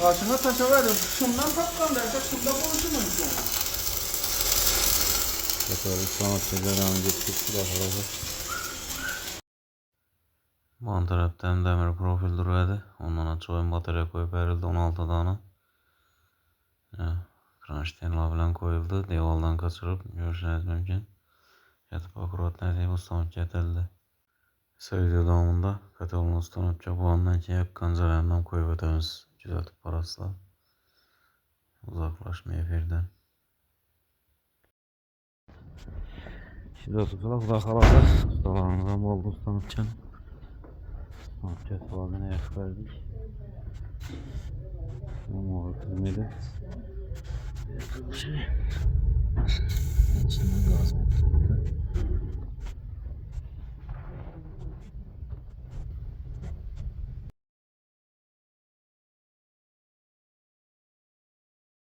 Ağaçına taşa verin. Şundan tapkan derse şunda konuşmayın. Bakalım sanatçı devam ettik. Bu taraftan demir profil duruyordu. Ondan açık batarya koyup verildi 16 tane. Kronşteynler bilen koyuldu. Devaldan kaçırıp görüşünüz mümkün. Yatıp akurat neyse bu sonuç yetildi. Video davamında katılımlı sonuçça bu andan ki hep kancalarından koyup ötemiz. Düzeltip parasla. Uzaklaşma efirden. Şimdi tutulan uzaklaşa. Ustalarımızdan bol dostanıpçan. Sonuçça sualını yak verdik. Ama hizmeti. İçinden gaz mutlu.